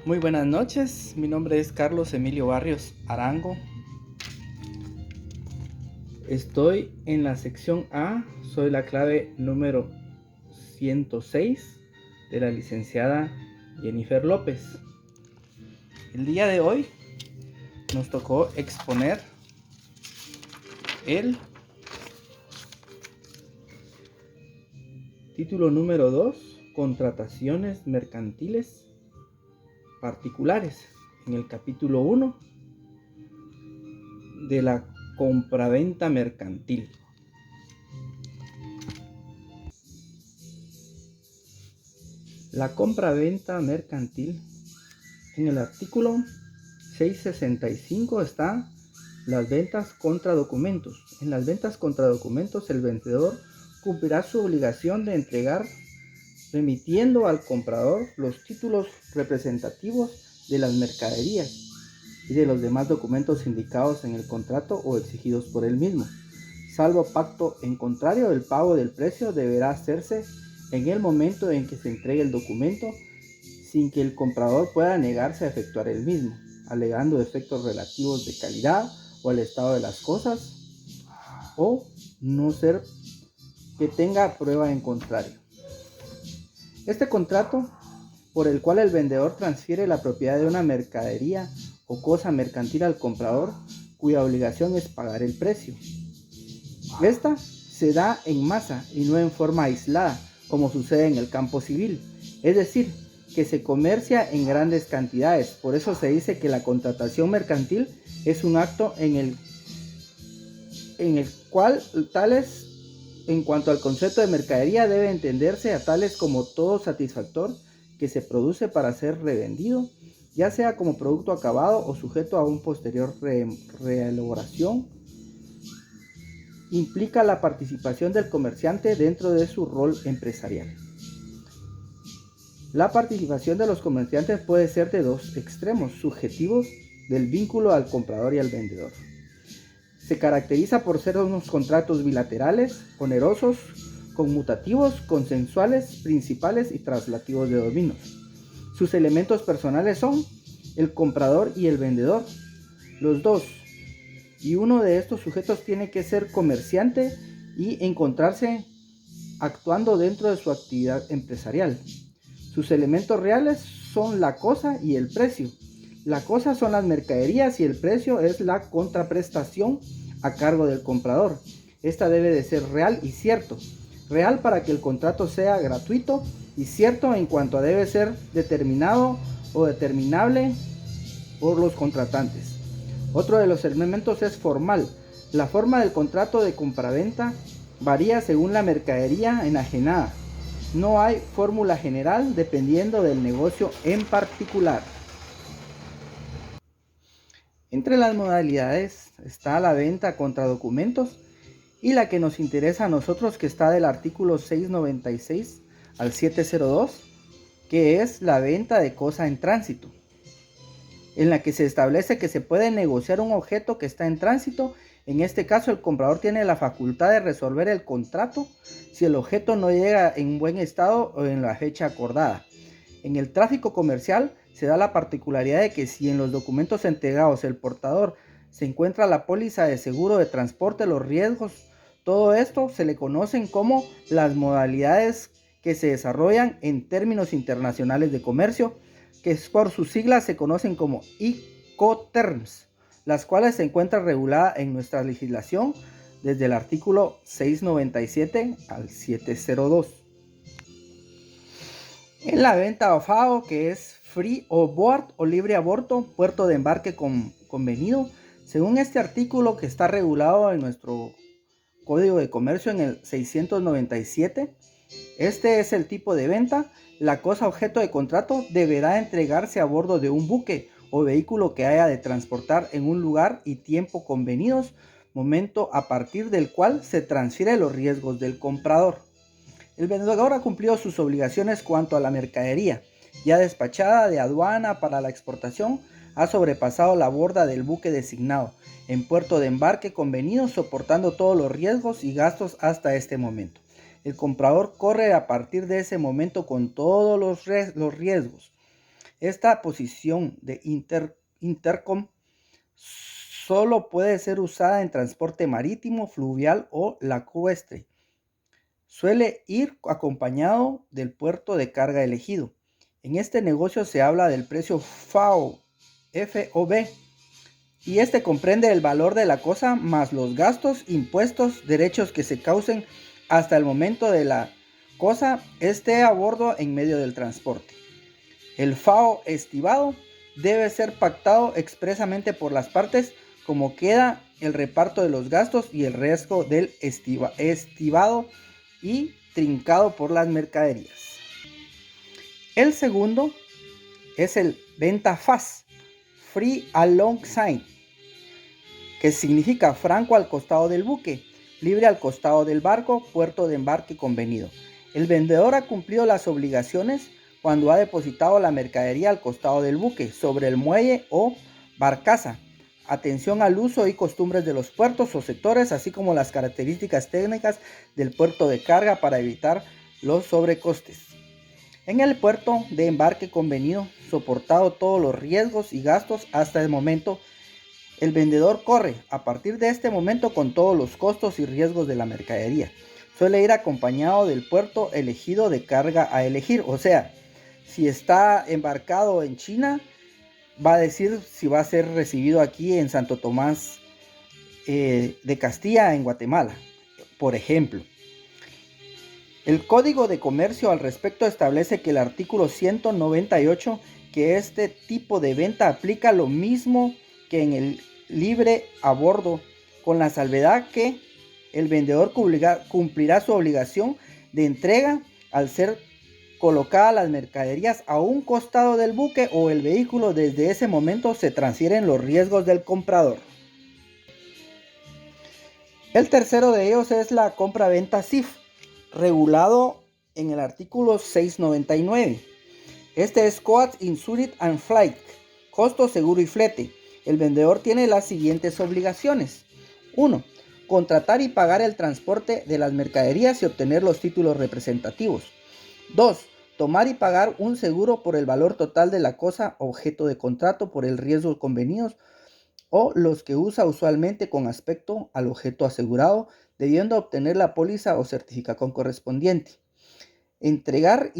Muy buenas noches, mi nombre es Carlos Emilio Barrios Arango. Estoy en la sección A, soy la clave número 106 de la licenciada Jennifer López. El día de hoy nos tocó exponer el título número 2, contrataciones mercantiles particulares, en el capítulo 1 de la compraventa mercantil. La compraventa mercantil, en el artículo 665 está las ventas contra documentos. En las ventas contra documentos, el vendedor cumplirá su obligación de entregar, remitiendo al comprador los títulos representativos de las mercaderías y de los demás documentos indicados en el contrato o exigidos por él mismo. Salvo pacto en contrario, el pago del precio deberá hacerse en el momento en que se entregue el documento, sin que el comprador pueda negarse a efectuar el mismo, alegando defectos relativos de calidad o al estado de las cosas, o no ser que tenga prueba en contrario. Este contrato, por el cual el vendedor transfiere la propiedad de una mercadería o cosa mercantil al comprador, cuya obligación es pagar el precio. Esta se da en masa y no en forma aislada, como sucede en el campo civil, es decir, que se comercia en grandes cantidades. Por eso se dice que la contratación mercantil es un acto en el cual tales, en cuanto al concepto de mercadería, debe entenderse a tales como todo satisfactor que se produce para ser revendido, ya sea como producto acabado o sujeto a un posterior reelaboración. Implica la participación del comerciante dentro de su rol empresarial. La participación de los comerciantes puede ser de dos extremos subjetivos del vínculo al comprador y al vendedor. Se caracteriza por ser unos contratos bilaterales, onerosos, conmutativos, consensuales, principales y traslativos de dominios. Sus elementos personales son el comprador y el vendedor, los dos, y uno de estos sujetos tiene que ser comerciante y encontrarse actuando dentro de su actividad empresarial. Sus elementos reales son la cosa y el precio. La cosa son las mercaderías y el precio es la contraprestación a cargo del comprador. Esta debe de ser real y cierto. Real para que el contrato sea gratuito y cierto en cuanto a debe ser determinado o determinable por los contratantes. Otro de los elementos es formal. La forma del contrato de compraventa varía según la mercadería enajenada. No hay fórmula general dependiendo del negocio en particular. Entre las modalidades está la venta contra documentos y la que nos interesa a nosotros, que está del artículo 696 al 702, que es la venta de cosa en tránsito, en la que se establece que se puede negociar un objeto que está en tránsito. En este caso, el comprador tiene la facultad de resolver el contrato si el objeto no llega en buen estado o en la fecha acordada. En el tráfico comercial se da la particularidad de que si en los documentos entregados el portador se encuentra la póliza de seguro de transporte, los riesgos, todo esto se le conocen como las modalidades que se desarrollan en términos internacionales de comercio, que por sus siglas se conocen como Incoterms, las cuales se encuentran reguladas en nuestra legislación desde el artículo 697 al 702. En la venta o FAO, que es free on board o libre a bordo, puerto de embarque convenido, según este artículo que está regulado en nuestro Código de Comercio en el 697, este es el tipo de venta. La cosa objeto de contrato deberá entregarse a bordo de un buque o vehículo que haya de transportar en un lugar y tiempo convenidos, momento a partir del cual se transfiere los riesgos del comprador. El vendedor ha cumplido sus obligaciones cuanto a la mercadería, ya despachada de aduana para la exportación, ha sobrepasado la borda del buque designado en puerto de embarque convenido, soportando todos los riesgos y gastos hasta este momento. El comprador corre a partir de ese momento con todos los riesgos. Esta posición de intercom solo puede ser usada en transporte marítimo, fluvial o lacustre. Suele ir acompañado del puerto de carga elegido. En este negocio se habla del precio FOB, y este comprende el valor de la cosa más los gastos, impuestos, derechos que se causen hasta el momento de la cosa esté a bordo en medio del transporte. El FOB estimado debe ser pactado expresamente por las partes, como queda el reparto de los gastos y el riesgo del estimado y trincado por las mercaderías. El segundo es el venta FAS, Free Alongside, que significa franco al costado del buque, libre al costado del barco, puerto de embarque convenido. El vendedor ha cumplido las obligaciones cuando ha depositado la mercadería al costado del buque, sobre el muelle o barcaza. Atención al uso y costumbres de los puertos o sectores, así como las características técnicas del puerto de carga para evitar los sobrecostes. En el puerto de embarque convenido, soportado todos los riesgos y gastos hasta el momento, el vendedor corre a partir de este momento con todos los costos y riesgos de la mercadería. Suele ir acompañado del puerto elegido de carga a elegir, o sea, si está embarcado en China, va a decir si va a ser recibido aquí en Santo Tomás de Castilla, en Guatemala, por ejemplo. El Código de Comercio al respecto establece que el artículo 198, que este tipo de venta aplica lo mismo que en el libre a bordo, con la salvedad que el vendedor cumplirá su obligación de entrega al ser colocadas las mercaderías a un costado del buque o el vehículo. Desde ese momento se transfieren los riesgos del comprador. El tercero de ellos es la compra-venta CIF, regulado en el artículo 699. Este es Cost, Insurance and Flight, costo, seguro y flete. El vendedor tiene las siguientes obligaciones. 1. Contratar y pagar el transporte de las mercaderías y obtener los títulos representativos. 2. Tomar y pagar un seguro por el valor total de la cosa objeto de contrato por el riesgo convenidos o los que usa usualmente con aspecto al objeto asegurado, debiendo obtener la póliza o certificación correspondiente. Entregar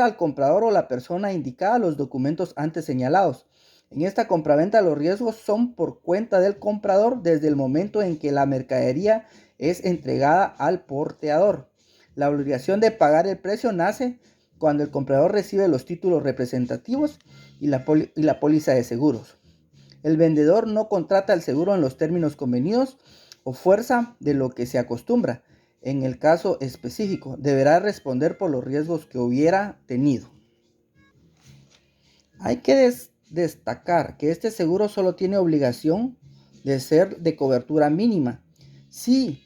al comprador o la persona indicada los documentos antes señalados. En esta compraventa los riesgos son por cuenta del comprador desde el momento en que la mercadería es entregada al porteador. La obligación de pagar el precio nace cuando el comprador recibe los títulos representativos y la póliza de seguros. El vendedor no contrata el seguro en los términos convenidos o fuerza de lo que se acostumbra. En el caso específico, deberá responder por los riesgos que hubiera tenido. Hay que destacar que este seguro solo tiene obligación de ser de cobertura mínima. Si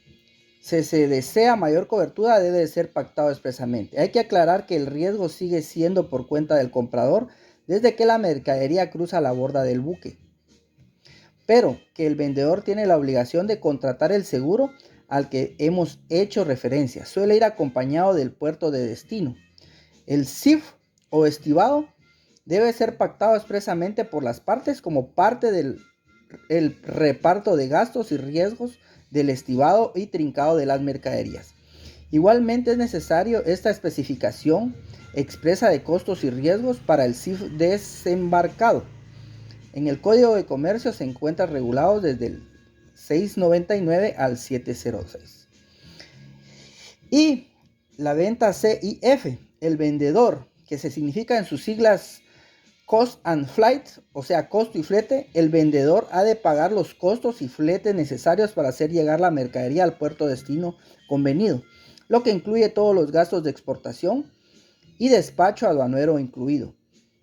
se desea mayor cobertura, debe de ser pactado expresamente. Hay que aclarar que el riesgo sigue siendo por cuenta del comprador desde que la mercadería cruza la borda del buque, pero que el vendedor tiene la obligación de contratar el seguro al que hemos hecho referencia. Suele ir acompañado del puerto de destino. El CIF o estimado debe ser pactado expresamente por las partes como parte del reparto de gastos y riesgos del estimado y trincado de las mercaderías. Igualmente es necesario esta especificación expresa de costos y riesgos para el CIF desembarcado. En el Código de Comercio se encuentra regulado desde el 699 al 706. Y la venta CIF, el vendedor, que se significa en sus siglas Cost and Flight, o sea, costo y flete. El vendedor ha de pagar los costos y fletes necesarios para hacer llegar la mercadería al puerto destino convenido, lo que incluye todos los gastos de exportación y despacho aduanero incluido.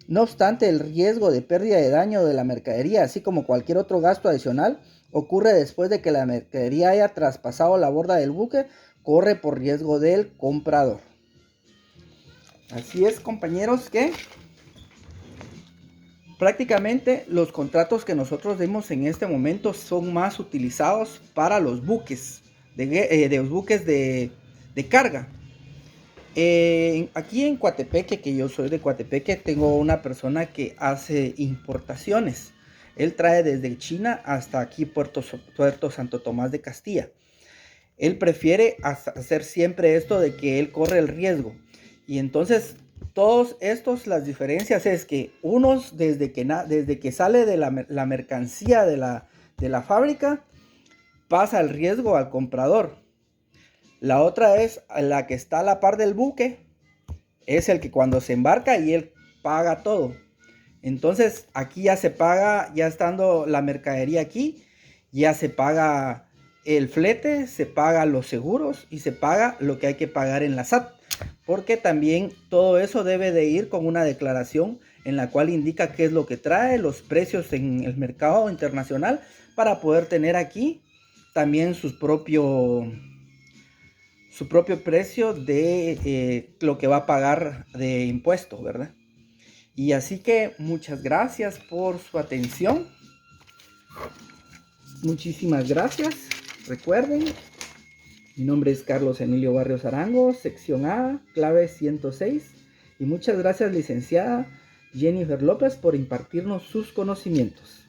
No obstante, el riesgo de pérdida de daño de la mercadería, así como cualquier otro gasto adicional, ocurre después de que la mercadería haya traspasado la borda del buque, corre por riesgo del comprador. Así es, compañeros, que prácticamente los contratos que nosotros vemos en este momento son más utilizados para los buques de carga. Aquí en Coatepeque, que yo soy de Coatepeque, tengo una persona que hace importaciones. Él trae desde China hasta aquí Puerto Santo Tomás de Castilla. Él prefiere hacer siempre esto de que él corre el riesgo. Y entonces, todos estos, las diferencias es que unos desde que sale de la mercancía de la fábrica, pasa el riesgo al comprador. La otra es la que está a la par del buque, es el que cuando se embarca y él paga todo. Entonces aquí ya se paga, ya estando la mercadería aquí, ya se paga el flete, se paga los seguros y se paga lo que hay que pagar en la SAT. Porque también todo eso debe de ir con una declaración en la cual indica qué es lo que trae, los precios en el mercado internacional, para poder tener aquí también su propio precio de lo que va a pagar de impuesto, ¿verdad? Y así que muchas gracias por su atención. Muchísimas gracias. Recuerden, mi nombre es Carlos Emilio Barrios Arango, sección A, clave 106. Y muchas gracias, licenciada Jennifer López, por impartirnos sus conocimientos.